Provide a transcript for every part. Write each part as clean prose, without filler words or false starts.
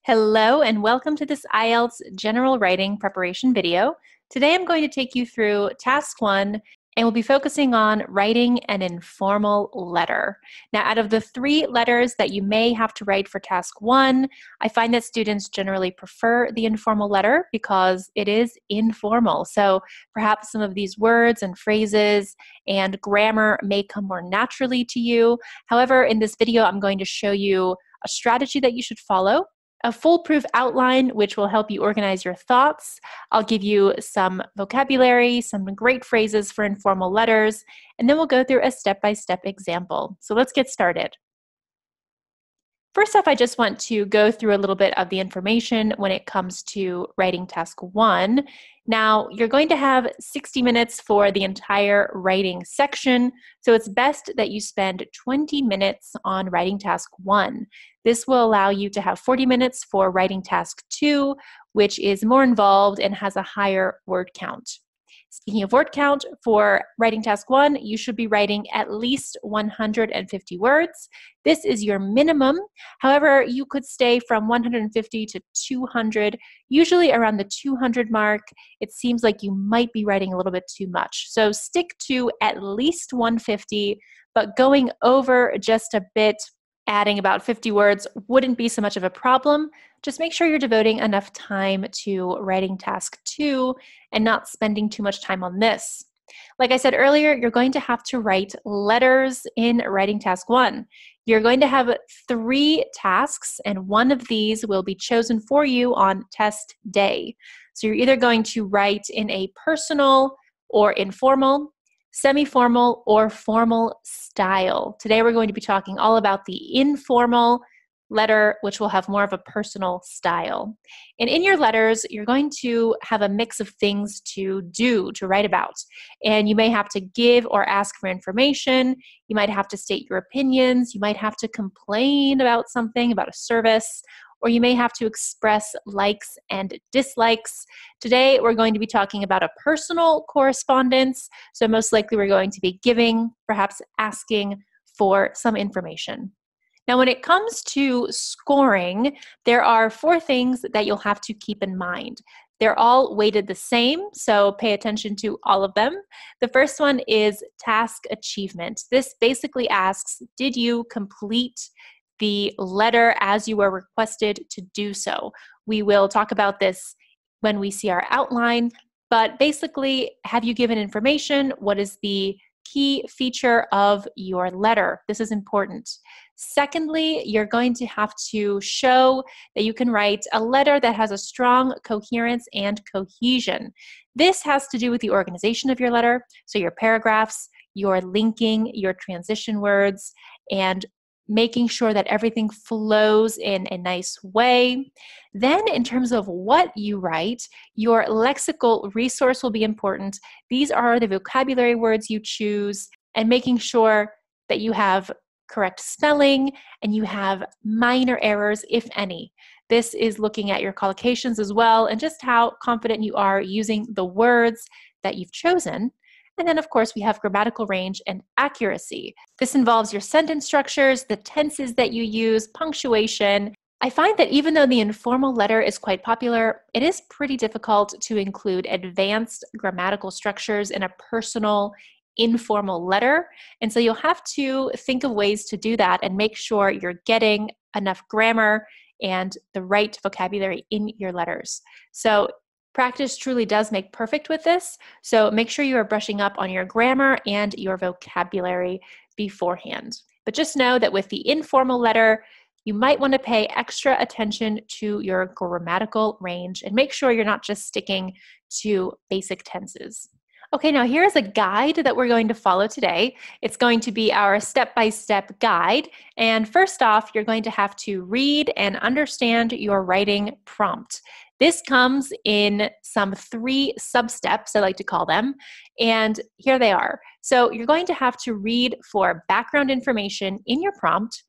Hello and welcome to this IELTS General Writing Preparation video. Today I'm going to take you through Task 1 and we'll be focusing on writing an informal letter. Now, out of the 3 letters that you may have to write for Task 1, I find that students generally prefer the informal letter because it is informal. So perhaps some of these words and phrases and grammar may come more naturally to you. However, in this video, I'm going to show you a strategy that you should follow, a foolproof outline which will help you organize your thoughts. I'll give you some vocabulary, some great phrases for informal letters, and then we'll go through a step-by-step example. So let's get started. First off, I just want to go through a little bit of the information when it comes to writing Task 1. Now, you're going to have 60 minutes for the entire writing section, so it's best that you spend 20 minutes on writing Task 1. This will allow you to have 40 minutes for writing Task 2, which is more involved and has a higher word count. Speaking of word count, for writing Task 1, you should be writing at least 150 words. This is your minimum. However, you could stay from 150 to 200, usually around the 200 mark. It seems like you might be writing a little bit too much. So stick to at least 150, but going over just a bit, adding about 50 words wouldn't be so much of a problem. Just make sure you're devoting enough time to writing Task 2 and not spending too much time on this. Like I said earlier, you're going to have to write letters in writing Task 1. You're going to have 3 tasks, and one of these will be chosen for you on test day. So you're either going to write in a personal or informal, semi-formal, or formal style. Today we're going to be talking all about the informal letter, which will have more of a personal style. And in your letters, you're going to have a mix of things to do, to write about. And you may have to give or ask for information. You might have to state your opinions. You might have to complain about something, about a service, or you may have to express likes and dislikes. Today, we're going to be talking about a personal correspondence. So most likely we're going to be giving, perhaps asking for some information. Now, when it comes to scoring, there are 4 things that you'll have to keep in mind. They're all weighted the same, so pay attention to all of them. The first one is task achievement. This basically asks, did you complete the letter as you were requested to do so? We will talk about this when we see our outline, but basically, have you given information? What is the key feature of your letter? This is important. Secondly, you're going to have to show that you can write a letter that has a strong coherence and cohesion. This has to do with the organization of your letter, so your paragraphs, your linking, your transition words, and making sure that everything flows in a nice way. Then in terms of what you write, your lexical resource will be important. These are the vocabulary words you choose, and making sure that you have correct spelling and you have minor errors, if any. This is looking at your collocations as well and just how confident you are using the words that you've chosen. And then, of course, we have grammatical range and accuracy. This involves your sentence structures, the tenses that you use, punctuation. I find that even though the informal letter is quite popular, it is pretty difficult to include advanced grammatical structures in a personal, informal letter. And so you'll have to think of ways to do that and make sure you're getting enough grammar and the right vocabulary in your letters. So practice truly does make perfect with this, so make sure you are brushing up on your grammar and your vocabulary beforehand. But just know that with the informal letter, you might want to pay extra attention to your grammatical range and make sure you're not just sticking to basic tenses. Okay, now here's a guide that we're going to follow today. It's going to be our step-by-step guide. And first off, you're going to have to read and understand your writing prompt. This comes in some 3 sub-steps, I like to call them, and here they are. So you're going to have to read for background information in your prompt,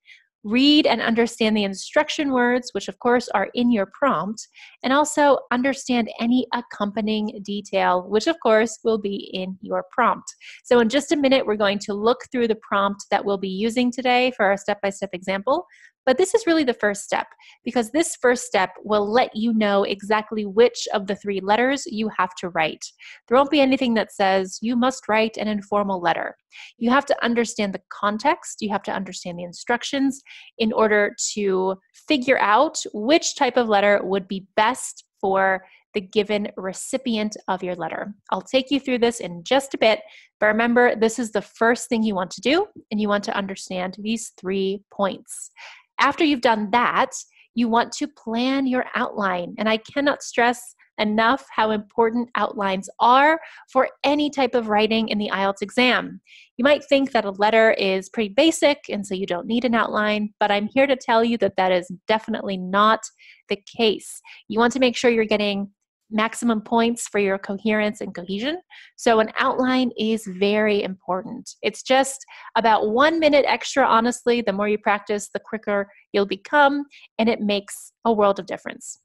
read and understand the instruction words, which of course are in your prompt, and also understand any accompanying detail, which of course will be in your prompt. So in just a minute, we're going to look through the prompt that we'll be using today for our step-by-step example. But this is really the first step, because this first step will let you know exactly which of the 3 letters you have to write. There won't be anything that says you must write an informal letter. You have to understand the context, you have to understand the instructions in order to figure out which type of letter would be best for the given recipient of your letter. I'll take you through this in just a bit, but remember, this is the first thing you want to do, and you want to understand these 3 points. After you've done that, you want to plan your outline, and I cannot stress enough how important outlines are for any type of writing in the IELTS exam. You might think that a letter is pretty basic and so you don't need an outline, but I'm here to tell you that that is definitely not the case. You want to make sure you're getting maximum points for your coherence and cohesion. So an outline is very important. It's just about 1 minute extra, honestly. The more you practice, the quicker you'll become, and it makes a world of difference.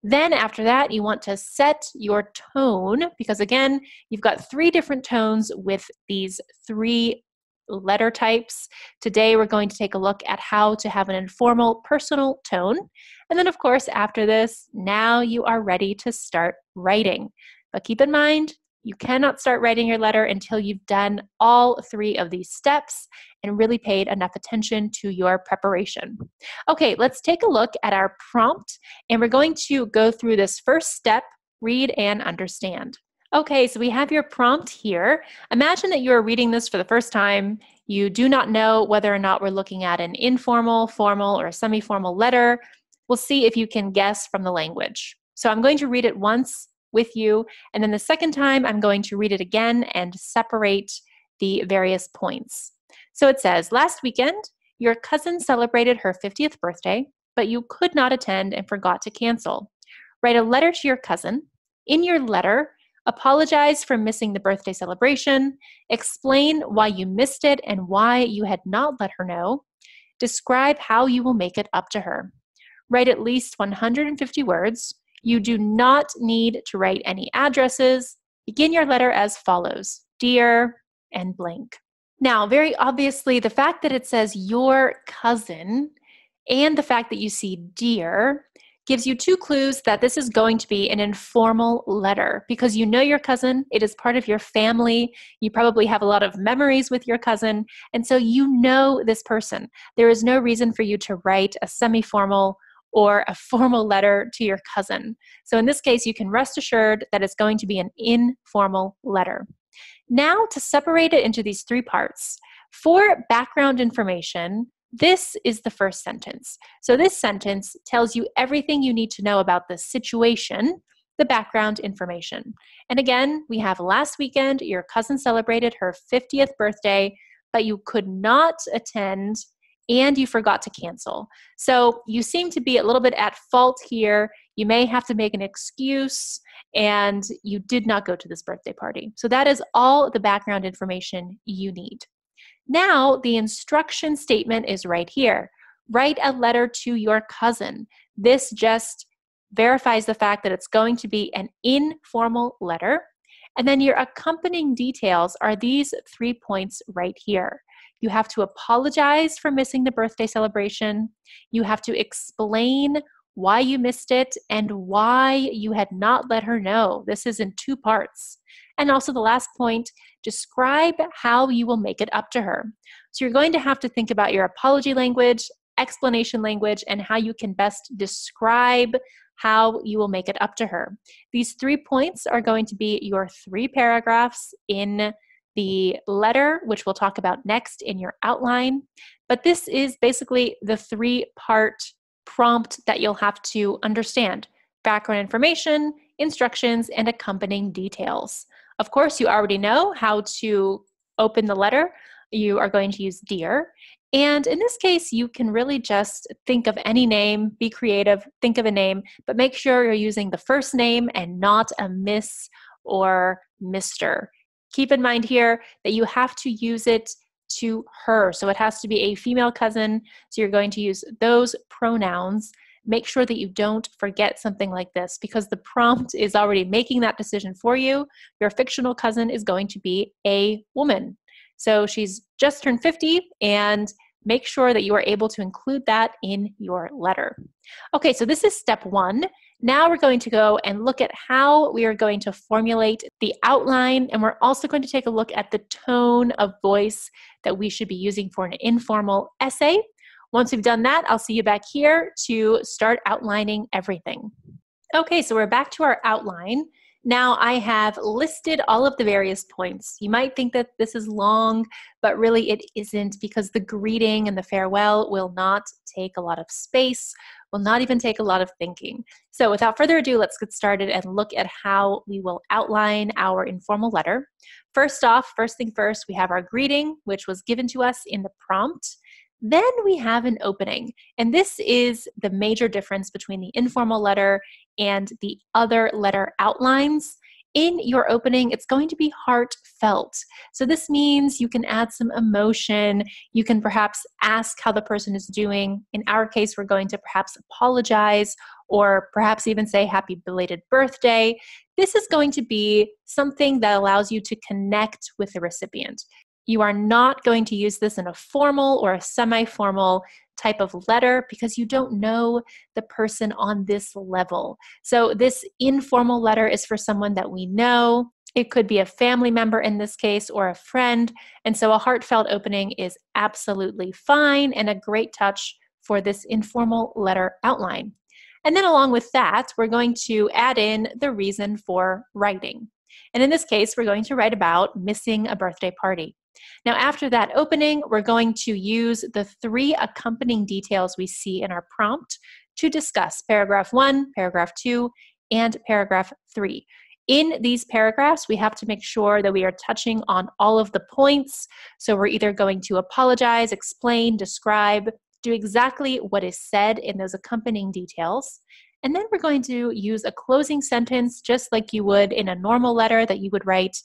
Then after that, you want to set your tone, because again, you've got 3 different tones with these 3 letter types. Today, we're going to take a look at how to have an informal, personal tone. And then, of course, after this, now you are ready to start writing. But keep in mind, you cannot start writing your letter until you've done all 3 of these steps and really paid enough attention to your preparation. Okay, let's take a look at our prompt, and we're going to go through this first step, read and understand. Okay, so we have your prompt here. Imagine that you are reading this for the first time. You do not know whether or not we're looking at an informal, formal, or a semi-formal letter. We'll see if you can guess from the language. So I'm going to read it once with you, and then the second time I'm going to read it again and separate the various points. So it says, last weekend, your cousin celebrated her 50th birthday, but you could not attend and forgot to cancel. Write a letter to your cousin. In your letter, apologize for missing the birthday celebration, explain why you missed it and why you had not let her know, describe how you will make it up to her. Write at least 150 words. You do not need to write any addresses. Begin your letter as follows, dear and blank. Now, very obviously, the fact that it says your cousin and the fact that you see dear gives you 2 clues that this is going to be an informal letter, because you know your cousin, it is part of your family, you probably have a lot of memories with your cousin, and so you know this person. There is no reason for you to write a semi-formal or a formal letter to your cousin. So in this case, you can rest assured that it's going to be an informal letter. Now, to separate it into these 3 parts, for background information, this is the first sentence. So this sentence tells you everything you need to know about the situation, the background information. And again, we have last weekend, your cousin celebrated her 50th birthday, but you could not attend and you forgot to cancel. So you seem to be a little bit at fault here. You may have to make an excuse, and you did not go to this birthday party. So that is all the background information you need. Now, the instruction statement is right here. Write a letter to your cousin. This just verifies the fact that it's going to be an informal letter. And then your accompanying details are these 3 points right here. You have to apologize for missing the birthday celebration. You have to explain why you missed it and why you had not let her know. This is in 2 parts. And also the last point, describe how you will make it up to her. So you're going to have to think about your apology language, explanation language, and how you can best describe how you will make it up to her. These 3 points are going to be your 3 paragraphs in the letter, which we'll talk about next in your outline. But this is basically the 3-part prompt that you'll have to understand: background information, instructions, and accompanying details. Of course, you already know how to open the letter. You are going to use dear. And in this case, you can really just think of any name, be creative, think of a name, but make sure you're using the first name and not a Miss or Mr. Keep in mind here that you have to use it to her. So it has to be a female cousin. So you're going to use those pronouns. Make sure that you don't forget something like this, because the prompt is already making that decision for you. Your fictional cousin is going to be a woman. So she's just turned 50, and make sure that you are able to include that in your letter. Okay, so this is step one. Now we're going to go and look at how we are going to formulate the outline, and we're also going to take a look at the tone of voice that we should be using for an informal essay. Once we've done that, I'll see you back here to start outlining everything. Okay, so we're back to our outline. Now I have listed all of the various points. You might think that this is long, but really it isn't, because the greeting and the farewell will not take a lot of space, will not even take a lot of thinking. So without further ado, let's get started and look at how we will outline our informal letter. First off, first thing first, we have our greeting, which was given to us in the prompt. Then we have an opening, and this is the major difference between the informal letter and the other letter outlines. In your opening, it's going to be heartfelt. So this means you can add some emotion. You can perhaps ask how the person is doing. In our case, we're going to perhaps apologize or perhaps even say happy belated birthday. This is going to be something that allows you to connect with the recipient. You are not going to use this in a formal or a semi-formal type of letter because you don't know the person on this level. So this informal letter is for someone that we know. It could be a family member in this case or a friend. And so a heartfelt opening is absolutely fine and a great touch for this informal letter outline. And then along with that, we're going to add in the reason for writing. And in this case, we're going to write about missing a birthday party. Now, after that opening, we're going to use the three accompanying details we see in our prompt to discuss paragraph 1, paragraph 2, and paragraph 3. In these paragraphs, we have to make sure that we are touching on all of the points. So we're either going to apologize, explain, describe, do exactly what is said in those accompanying details. And then we're going to use a closing sentence just like you would in a normal letter that you would write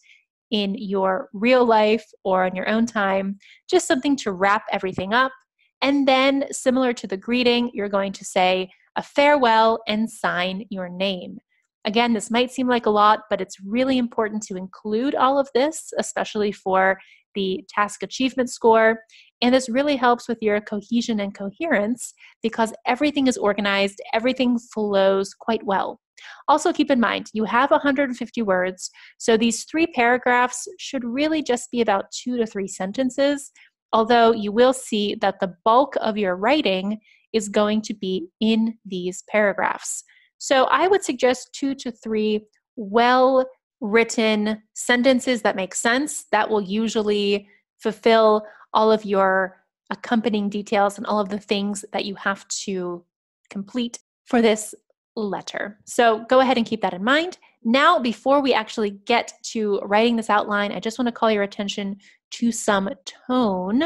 in your real life or on your own time, just something to wrap everything up. And then similar to the greeting, you're going to say a farewell and sign your name. Again, this might seem like a lot, but it's really important to include all of this, especially for the task achievement score. And this really helps with your cohesion and coherence because everything is organized, everything flows quite well. Also keep in mind, you have 150 words, so these 3 paragraphs should really just be about 2 to 3 sentences, although you will see that the bulk of your writing is going to be in these paragraphs. So I would suggest 2 to 3 well-written sentences that make sense. That will usually fulfill all of your accompanying details and all of the things that you have to complete for this letter. So go ahead and keep that in mind. Now, before we actually get to writing this outline, I just want to call your attention to some tone.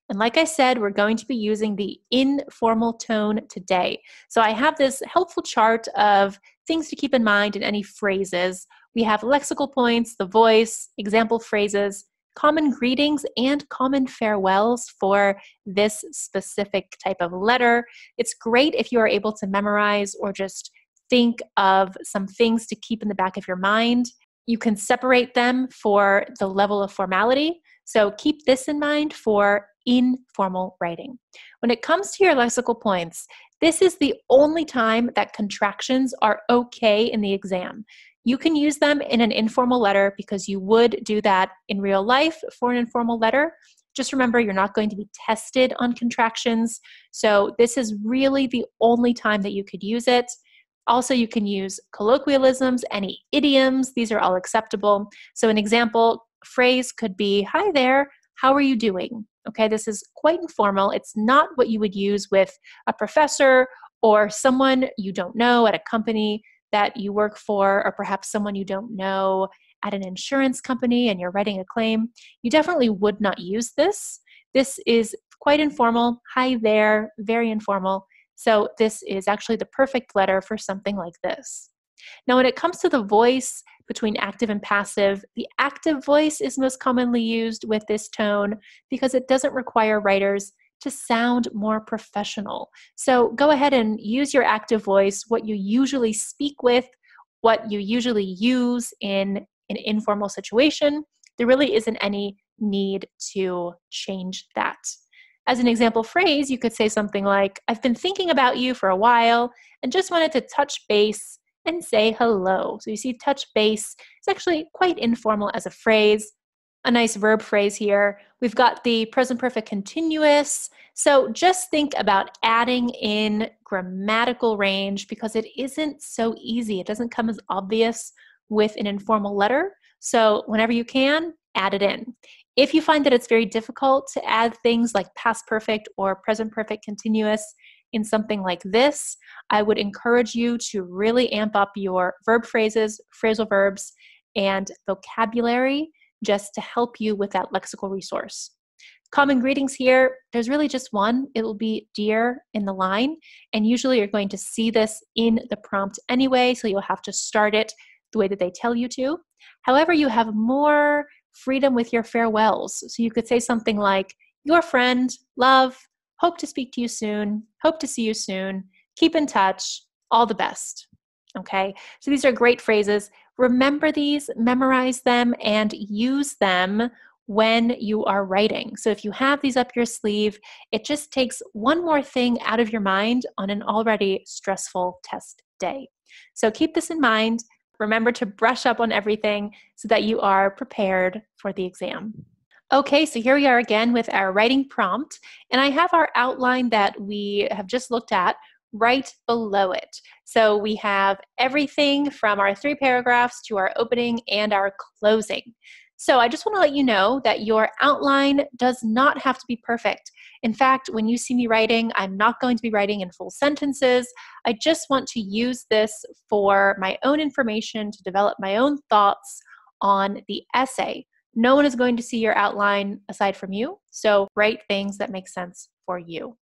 And like I said, we're going to be using the informal tone today. So I have this helpful chart of things to keep in mind in any phrases. We have lexical points, the voice, example phrases, common greetings, and common farewells for this specific type of letter. It's great if you are able to memorize or just think of some things to keep in the back of your mind. You can separate them for the level of formality. So keep this in mind for informal writing. When it comes to your lexical points, this is the only time that contractions are okay in the exam. You can use them in an informal letter because you would do that in real life for an informal letter. Just remember, you're not going to be tested on contractions. So this is really the only time that you could use it. Also, you can use colloquialisms, any idioms. These are all acceptable. So an example phrase could be, "Hi there, how are you doing?" Okay, this is quite informal. It's not what you would use with a professor or someone you don't know at a company that you work for, or perhaps someone you don't know at an insurance company and you're writing a claim. You definitely would not use this. This is quite informal. Hi there, very informal. So this is actually the perfect letter for something like this. Now, when it comes to the voice between active and passive, the active voice is most commonly used with this tone because it doesn't require writers to sound more professional. So go ahead and use your active voice, what you usually speak with, what you usually use in an informal situation. There really isn't any need to change that. As an example phrase, you could say something like, I've been thinking about you for a while and just wanted to touch base and say hello. So you see touch base is actually quite informal as a phrase. A nice verb phrase here. We've got the present perfect continuous. So just think about adding in grammatical range because it isn't so easy. It doesn't come as obvious with an informal letter. So whenever you can, add it in. If you find that it's very difficult to add things like past perfect or present perfect continuous in something like this, I would encourage you to really amp up your verb phrases, phrasal verbs, and vocabulary just to help you with that lexical resource. Common greetings here, there's really just one. It will be dear in the line, and usually you're going to see this in the prompt anyway, so you'll have to start it the way that they tell you to. However, you have more freedom with your farewells. So you could say something like, your friend, love, hope to speak to you soon, hope to see you soon, keep in touch, all the best. Okay, so these are great phrases. Remember these, memorize them, and use them when you are writing. So if you have these up your sleeve, it just takes one more thing out of your mind on an already stressful test day. So keep this in mind. Remember to brush up on everything so that you are prepared for the exam. Okay, so here we are again with our writing prompt, and I have our outline that we have just looked at right below it. So we have everything from our 3 paragraphs to our opening and our closing. So I just want to let you know that your outline does not have to be perfect. In fact, when you see me writing, I'm not going to be writing in full sentences. I just want to use this for my own information to develop my own thoughts on the essay. No one is going to see your outline aside from you, so write things that make sense for you.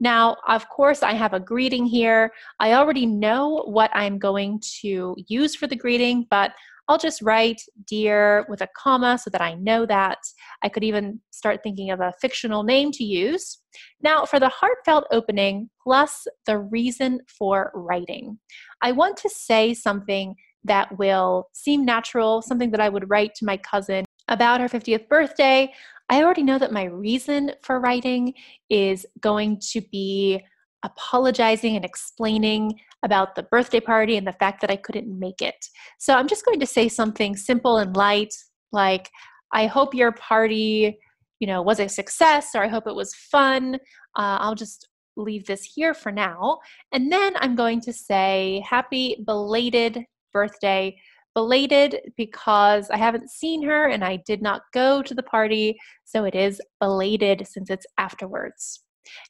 Now, of course, I have a greeting here. I already know what I'm going to use for the greeting, but I'll just write dear with a comma so that I know that. I could even start thinking of a fictional name to use. Now, for the heartfelt opening plus the reason for writing, I want to say something that will seem natural, something that I would write to my cousin about her 50th birthday. I already know that my reason for writing is going to be apologizing and explaining about the birthday party and the fact that I couldn't make it. So I'm just going to say something simple and light, like, I hope your party, was a success, or I hope it was fun. I'll just leave this here for now. And then I'm going to say happy belated birthday. Belated because I haven't seen her and I did not go to the party, so it is belated since it's afterwards.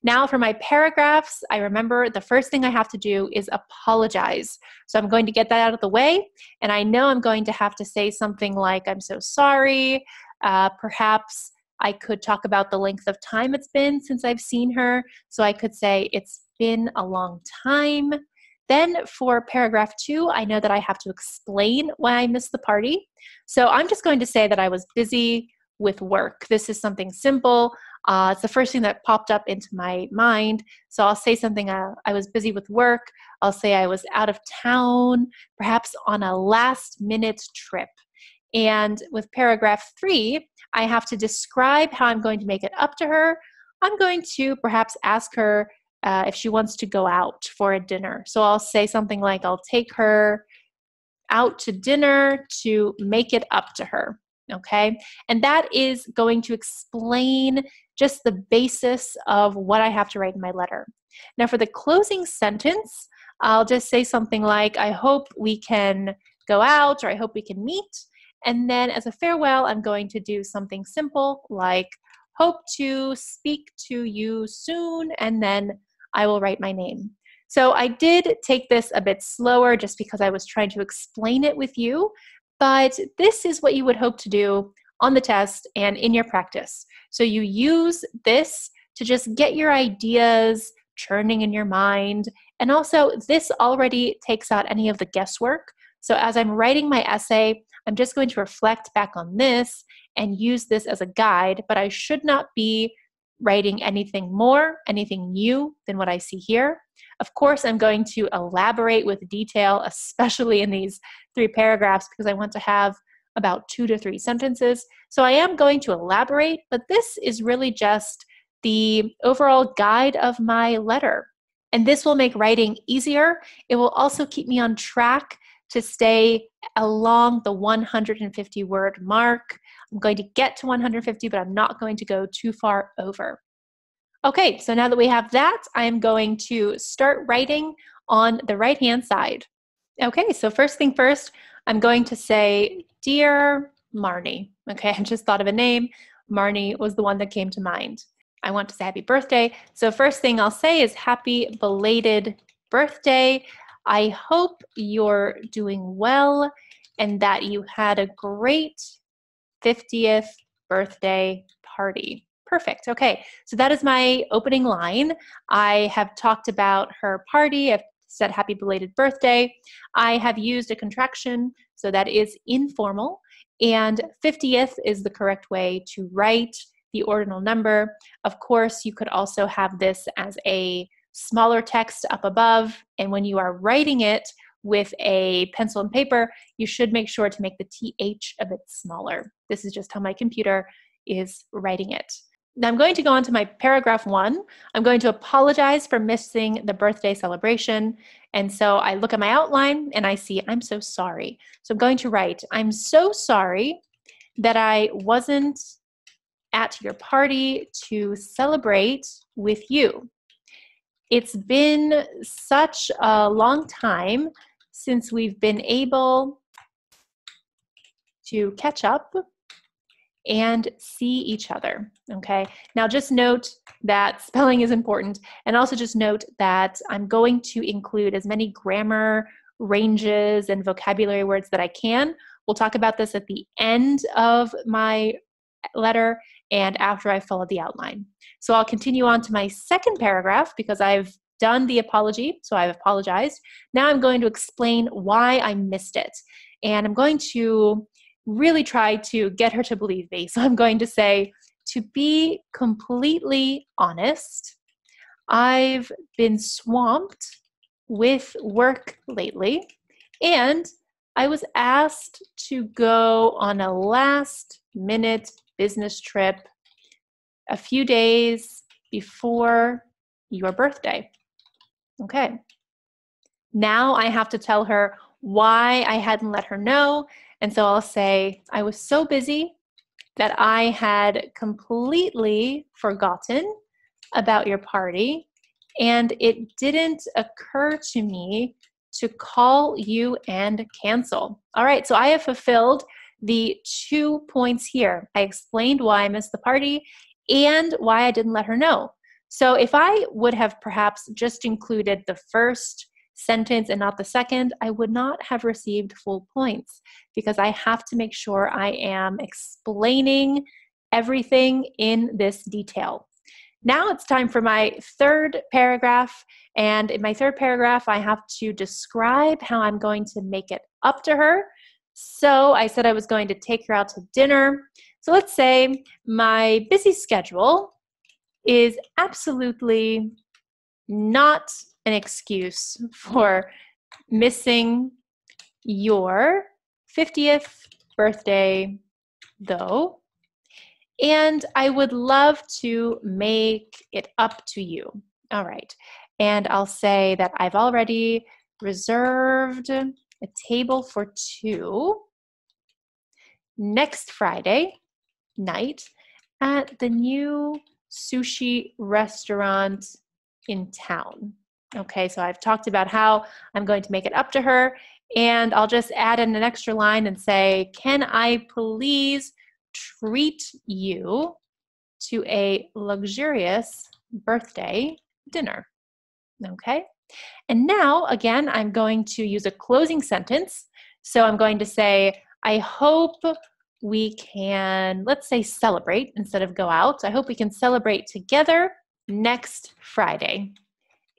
Now for my paragraphs, I remember the first thing I have to do is apologize. So I'm going to get that out of the way, and I know I'm going to have to say something like, I'm so sorry. Perhaps I could talk about the length of time it's been since I've seen her. So I could say, it's been a long time. Then for paragraph 2, I know that I have to explain why I missed the party. So I'm just going to say that I was busy with work. This is something simple. It's the first thing that popped up into my mind. So I'll say something, I was busy with work. I'll say I was out of town, perhaps on a last-minute trip. And with paragraph 3, I have to describe how I'm going to make it up to her. I'm going to perhaps ask her if she wants to go out for a dinner. So I'll say something like, I'll take her out to dinner to make it up to her, okay? And that is going to explain just the basis of what I have to write in my letter. Now for the closing sentence, I'll just say something like, I hope we can go out, or I hope we can meet. And then as a farewell, I'm going to do something simple like, hope to speak to you soon, and then I will write my name. So I did take this a bit slower just because I was trying to explain it with you, but this is what you would hope to do on the test and in your practice. So you use this to just get your ideas churning in your mind, and also this already takes out any of the guesswork. So as I'm writing my essay, I'm just going to reflect back on this and use this as a guide, but I should not be writing anything more, anything new than what I see here. Of course, I'm going to elaborate with detail, especially in these 3 paragraphs, because I want to have about 2 to 3 sentences. So I am going to elaborate, but this is really just the overall guide of my letter. And this will make writing easier. It will also keep me on track to stay along the 150 word mark. I'm going to get to 150, but I'm not going to go too far over. Okay, so now that we have that, I'm going to start writing on the right-hand side. Okay, so first thing first, I'm going to say, Dear Marnie. Okay, I just thought of a name. Marnie was the one that came to mind. I want to say happy birthday. So first thing I'll say is happy belated birthday. I hope you're doing well and that you had a great 50th birthday party. Perfect. Okay, so that is my opening line. I have talked about her party. I've said happy belated birthday. I have used a contraction, so that is informal. And 50th is the correct way to write the ordinal number. Of course, you could also have this as a smaller text up above. And when you are writing it with a pencil and paper, you should make sure to make the TH a bit smaller. This is just how my computer is writing it. Now I'm going to go on to my paragraph 1. I'm going to apologize for missing the birthday celebration. And so I look at my outline and I see, I'm so sorry. So I'm going to write, I'm so sorry that I wasn't at your party to celebrate with you. It's been such a long time since we've been able to catch up and see each other, okay? Now just note that spelling is important, and also just note that I'm going to include as many grammar ranges and vocabulary words that I can. We'll talk about this at the end of my letter and after I follow the outline. So I'll continue on to my second paragraph because I've done the apology, so I've apologized. Now I'm going to explain why I missed it, and I'm going to really try to get her to believe me. So I'm going to say, to be completely honest, I've been swamped with work lately, and I was asked to go on a last-minute business trip a few days before your birthday. Okay. Now I have to tell her why I hadn't let her know. And so I'll say, I was so busy that I had completely forgotten about your party, and it didn't occur to me to call you and cancel. All right, so I have fulfilled the 2 points here. I explained why I missed the party and why I didn't let her know. So if I would have perhaps just included the first sentence and not the second, I would not have received full points because I have to make sure I am explaining everything in this detail. Now it's time for my third paragraph, and in my third paragraph I have to describe how I'm going to make it up to her. So I said I was going to take her out to dinner. So let's say my busy schedule is absolutely not an excuse for missing your 50th birthday, though, and I would love to make it up to you. All right, and I'll say that I've already reserved a table for 2 next Friday night at the new sushi restaurant in town. Okay, so I've talked about how I'm going to make it up to her, and I'll just add in an extra line and say, can I please treat you to a luxurious birthday dinner? Okay, and now again, I'm going to use a closing sentence. So I'm going to say, I hope we can, let's say celebrate instead of go out. I hope we can celebrate together next Friday.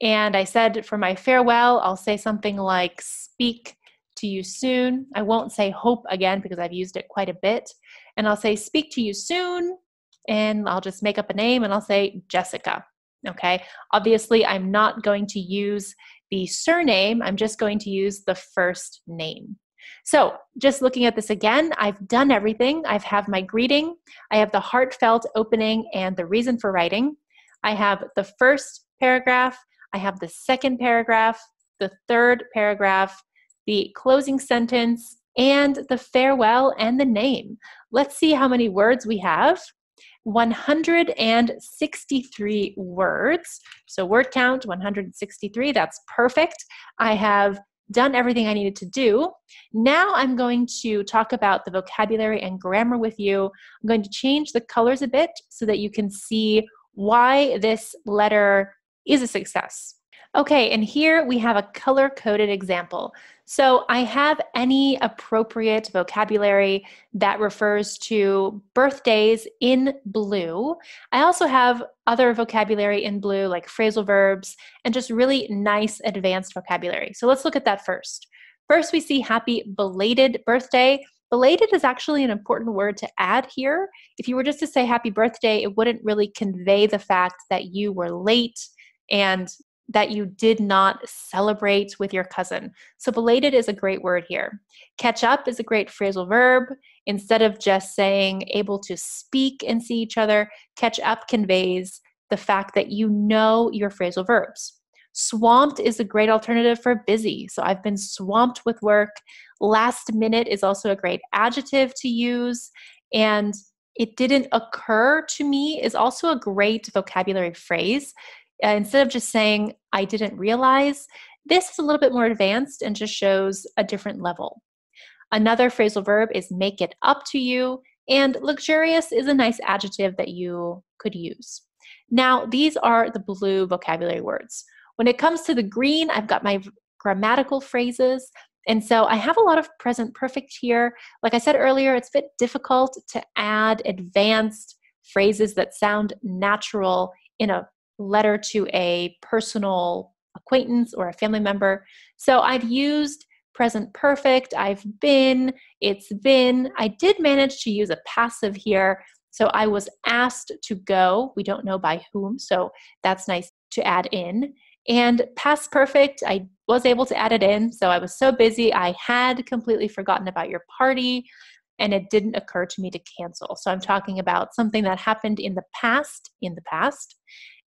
And I said for my farewell, I'll say something like speak to you soon. I won't say hope again because I've used it quite a bit. And I'll say speak to you soon. And I'll just make up a name and I'll say Jessica. Okay. Obviously, I'm not going to use the surname. I'm just going to use the first name. So just looking at this again, I've done everything. I have my greeting. I have the heartfelt opening and the reason for writing. I have the first paragraph, I have the second paragraph, the third paragraph, the closing sentence, and the farewell and the name. Let's see how many words we have. 163 words. So word count, 163, that's perfect. I have done everything I needed to do. Now I'm going to talk about the vocabulary and grammar with you. I'm going to change the colors a bit so that you can see why this letter is a success. Okay, and here we have a color-coded example. So I have any appropriate vocabulary that refers to birthdays in blue. I also have other vocabulary in blue, like phrasal verbs, and just really nice advanced vocabulary. So let's look at that first. First, we see happy belated birthday. Belated is actually an important word to add here. If you were just to say happy birthday, it wouldn't really convey the fact that you were late and that you did not celebrate with your cousin. So belated is a great word here. Catch up is a great phrasal verb. Instead of just saying able to speak and see each other, catch up conveys the fact that you know your phrasal verbs. Swamped is a great alternative for busy. So I've been swamped with work. Last minute is also a great adjective to use. And it didn't occur to me is also a great vocabulary phrase. Instead of just saying, I didn't realize, this is a little bit more advanced and just shows a different level. Another phrasal verb is make it up to you, and luxurious is a nice adjective that you could use. Now, these are the blue vocabulary words. When it comes to the green, I've got my grammatical phrases, and so I have a lot of present perfect here. Like I said earlier, it's a bit difficult to add advanced phrases that sound natural in a letter to a personal acquaintance or a family member. So I've used present perfect, I've been, it's been. I did manage to use a passive here. So I was asked to go. We don't know by whom, so that's nice to add in. And past perfect, I was able to add it in. So I was so busy, I had completely forgotten about your party, and it didn't occur to me to cancel. So I'm talking about something that happened in the past,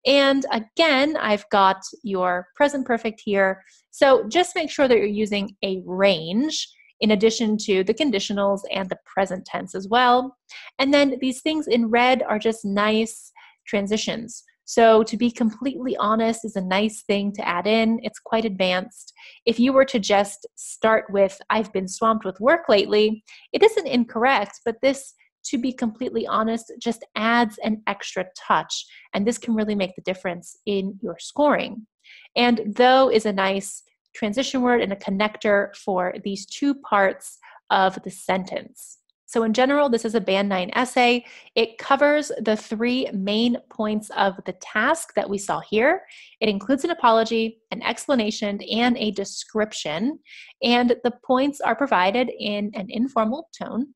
And again, I've got your present perfect here. So just make sure that you're using a range in addition to the conditionals and the present tense as well. And then these things in red are just nice transitions. So to be completely honest is a nice thing to add in. It's quite advanced. If you were to just start with, I've been swamped with work lately, it isn't incorrect, but this, to be completely honest, just adds an extra touch. And this can really make the difference in your scoring. And though is a nice transition word and a connector for these two parts of the sentence. So in general, this is a Band 9 essay. It covers the three main points of the task that we saw here. It includes an apology, an explanation, and a description. And the points are provided in an informal tone.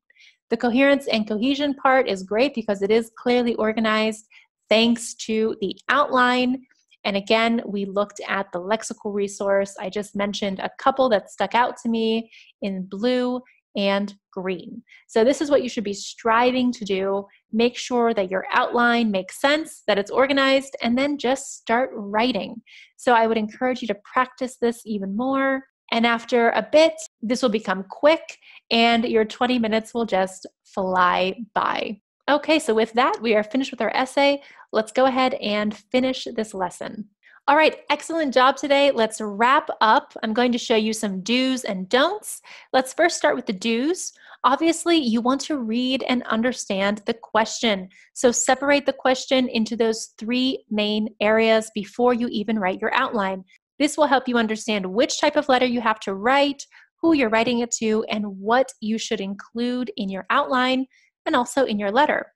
The coherence and cohesion part is great because it is clearly organized thanks to the outline. And again, we looked at the lexical resource. I just mentioned a couple that stuck out to me in blue and green. So this is what you should be striving to do. Make sure that your outline makes sense, that it's organized, and then just start writing. So I would encourage you to practice this even more. And after a bit, this will become quick and your 20 minutes will just fly by. Okay, so with that, we are finished with our essay. Let's go ahead and finish this lesson. All right, excellent job today. Let's wrap up. I'm going to show you some do's and don'ts. Let's first start with the do's. Obviously, you want to read and understand the question. So separate the question into those three main areas before you even write your outline. This will help you understand which type of letter you have to write, who you're writing it to, and what you should include in your outline and also in your letter.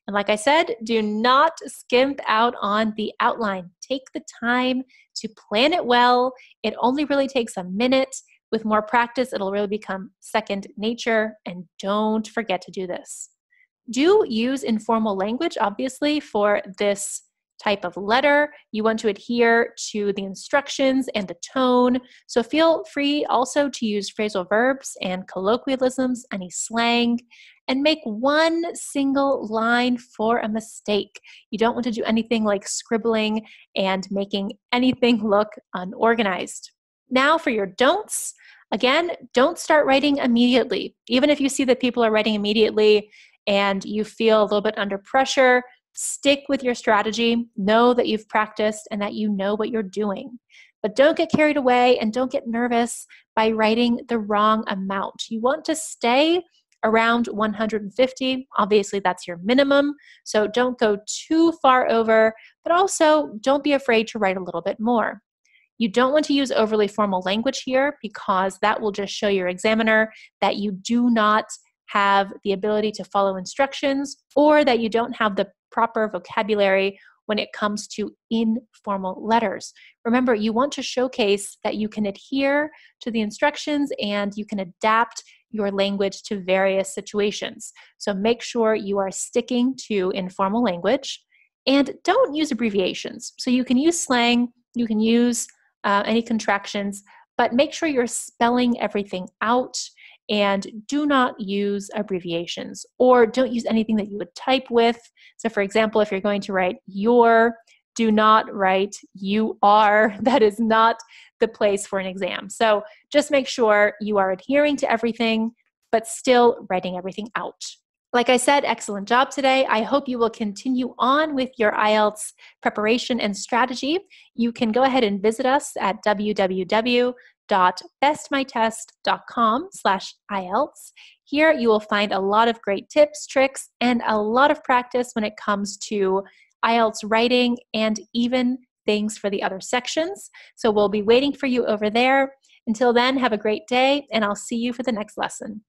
And like I said, do not skimp out on the outline. Take the time to plan it well. It only really takes a minute. With more practice, it'll really become second nature. And don't forget to do this. Do use informal language, obviously, for this type of letter. You want to adhere to the instructions and the tone. So feel free also to use phrasal verbs and colloquialisms, any slang. and make one single line for a mistake. You don't want to do anything like scribbling and making anything look unorganized. Now for your don'ts. Again, don't start writing immediately. Even if you see that people are writing immediately and you feel a little bit under pressure, stick with your strategy. Know that you've practiced and that you know what you're doing. But don't get carried away and don't get nervous by writing the wrong amount. You want to stay around 150. Obviously, that's your minimum, so don't go too far over, but also don't be afraid to write a little bit more. You don't want to use overly formal language here because that will just show your examiner that you do not have the ability to follow instructions or that you don't have the proper vocabulary when it comes to informal letters. Remember, you want to showcase that you can adhere to the instructions and you can adapt your language to various situations. So make sure you are sticking to informal language and don't use abbreviations. So you can use slang, you can use any contractions, but make sure you're spelling everything out and do not use abbreviations or don't use anything that you would type with. So for example, if you're going to write your, do not write you are. That is not the place for an exam. So just make sure you are adhering to everything, but still writing everything out. Like I said, excellent job today. I hope you will continue on with your IELTS preparation and strategy. You can go ahead and visit us at www.bestmytest.com/IELTS. Here you will find a lot of great tips, tricks, and a lot of practice when it comes to IELTS writing and even things for the other sections. So we'll be waiting for you over there. Until then, have a great day, and I'll see you for the next lesson.